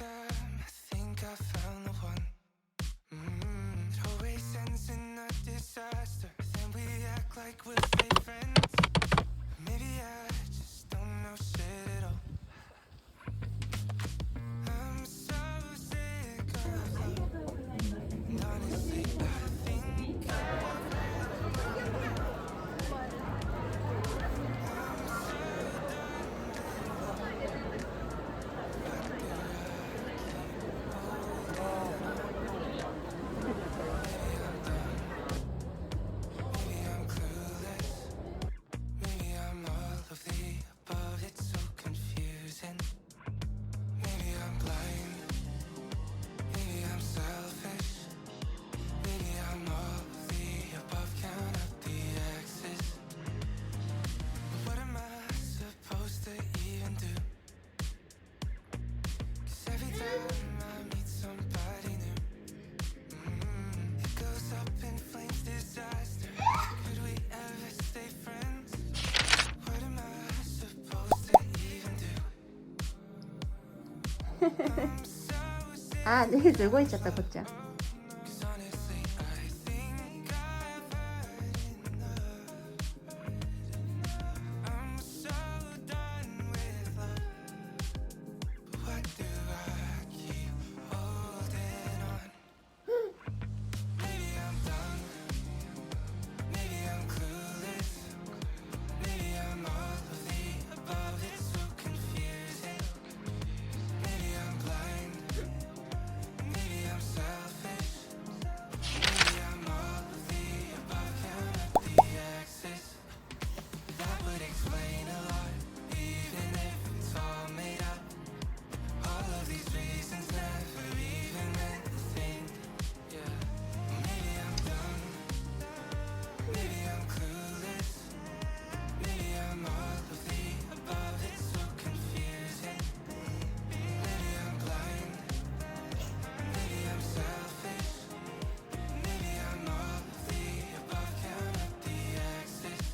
time I think I found the one. It always ends in a disaster. Then we act like we're fake friends. Maybe I just don't know shit at all. I'm so sick of love. And honestly, I think maybe I'm clueless. Maybe I'm all of the above. It's so confusing. Maybe I'm blind. Maybe I'm selfish. Maybe I'm all of the above. Count up the X's. What am I supposed to even do? 'Cause every time I meet somebody new, it goes up in flames, disaster. Could we ever stay friends? What am I supposed to even do? I'm so sick. 아, 네, 놀고 있었다, 곧자. 'Cause honestly, I think I've had enough. I'm so done with love. But why do I keep holding on? Maybe I'm dumb. Maybe I'm clueless. Maybe I'm all of the above. It's so confusing. Maybe I'm blind. Maybe I'm selfish. Maybe I'm all of the above. Count up the X's. That would explain a lot, even if it's all made up. All of these reasons never even meant a thing. Yeah, maybe I'm dumb. Maybe I'm clueless. Maybe I'm all of the above. It's so confusing. Maybe I'm blind. Maybe I'm selfish. Maybe I'm all of the above. Count up the X's.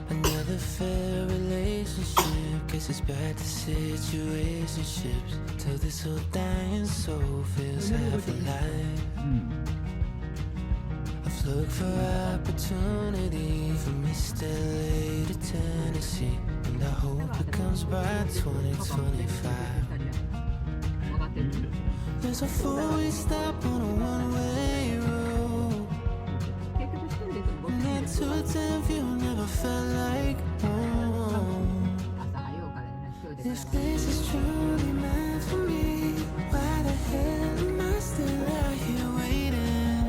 Another fair relationship. Guess it's back to situationships. Till this whole dying soul feels half alive. I've looked for opportunity from East LA to Tennessee, and I hope it comes by 2025. There's a four-way stop on a one-way road, and that 210 view never felt like home. If this is truly meant for me, why the hell am I still out here waiting?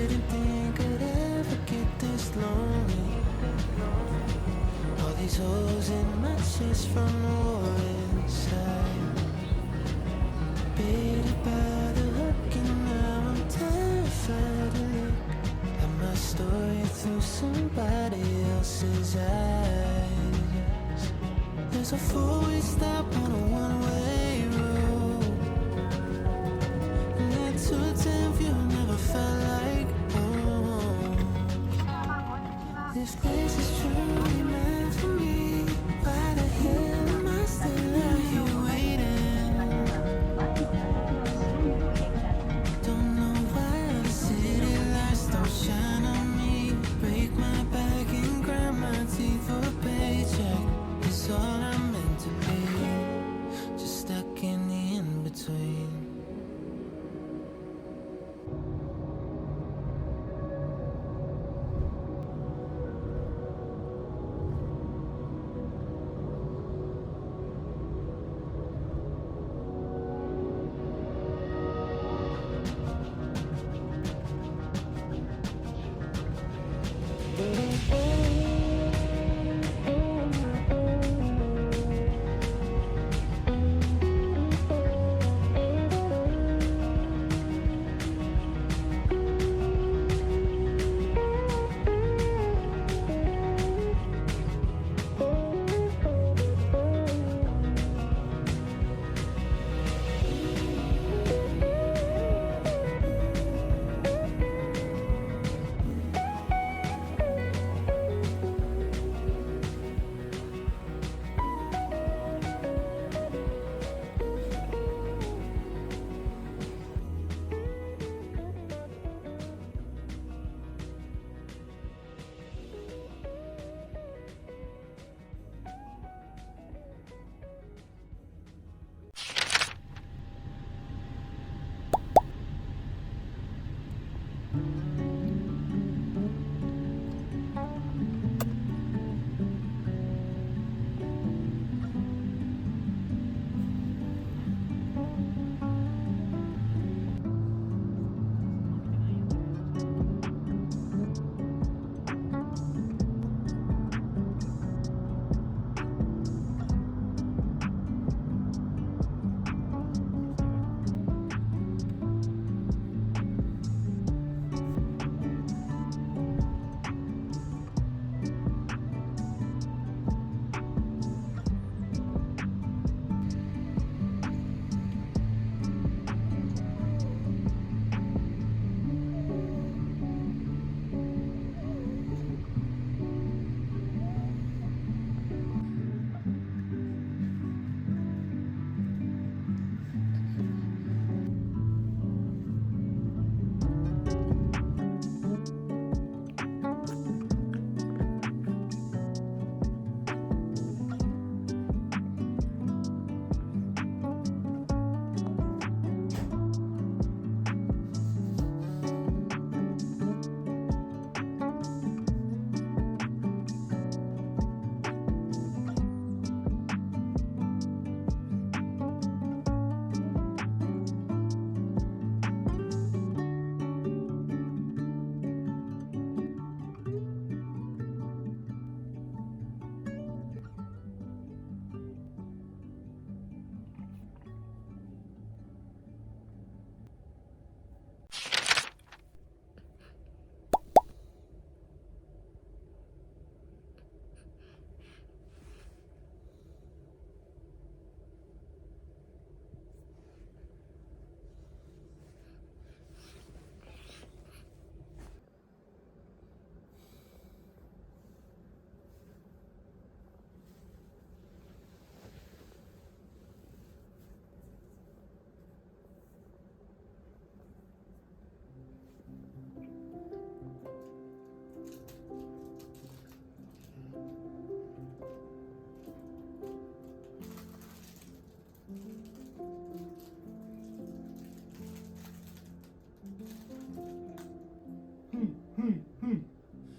Didn't think I'd ever get this lonely. All these holes in my chest from the war inside. Baited by the hook and now I'm terrified to look at my story through somebody else's eyes. There's a four-way stop on a one-way road, and that 210 view never felt like home. This place is truly meant for me. Why the hell am I still out here waiting? Don't know why the city lights don't shine on me. Break my back and grind my teeth for a paycheck. It's all I'm meant to be, just stuck in the in-between.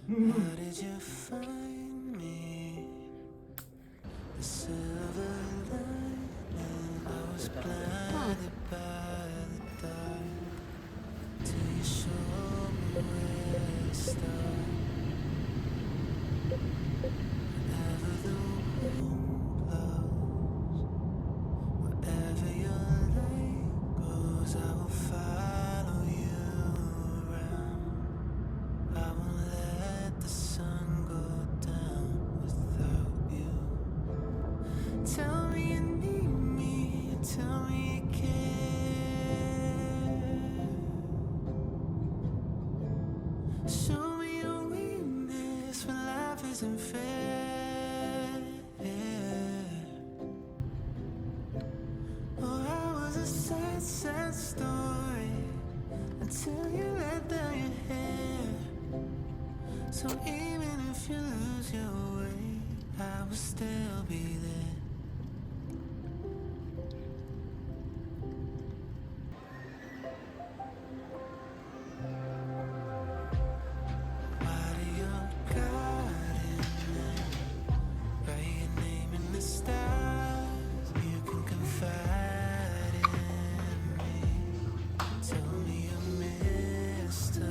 How did you find me? The silver lining. I was blinded by the dark till you showed me where story. Whenever the wind blows, wherever your light goes, I will follow you around. I won't let the sun go down without you. Tell me you need me, tell me you care. Show me your weakness when life isn't fair. Oh, I was a sad, sad story until you let down your hair. So even if you lose your way, I will still be there. Water your garden and write your name in the stars. You can confide in me. Tell me a mystery.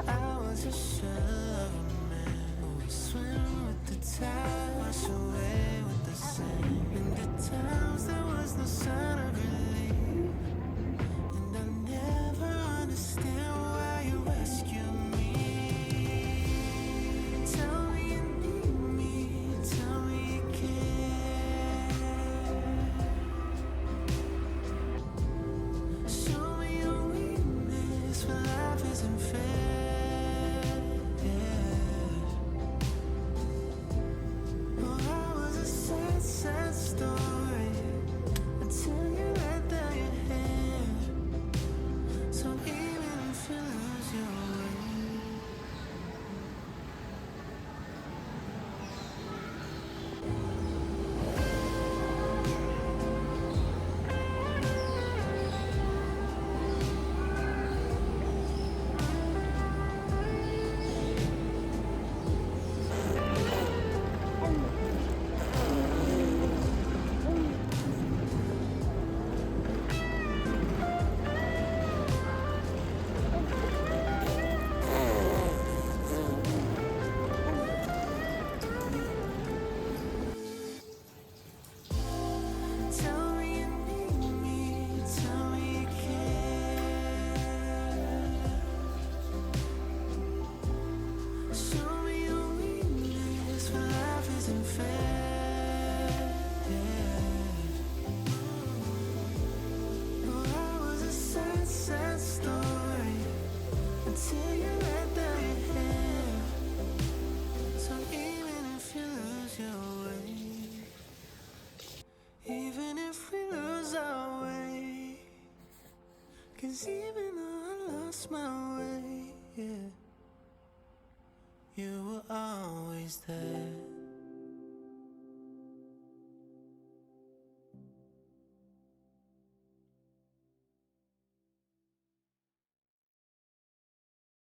I was a shell of a man who would swim with the tide, wash away with the sand. And at times there was no sign of relief, and I never understand why you rescue me. Tell me you need me, tell me you care. Show me your weakness when life isn't fair. Oh, I was a sad, sad story until you let down your hair. So even if you lose your way, tell me you need me, tell me you care. Show me your weakness when life isn't fair. Oh, I was a sad, sad story until you let down your hair. So even if you lose your way, even if we lose our way, 'cause even though I lost my way, yeah, you were always there.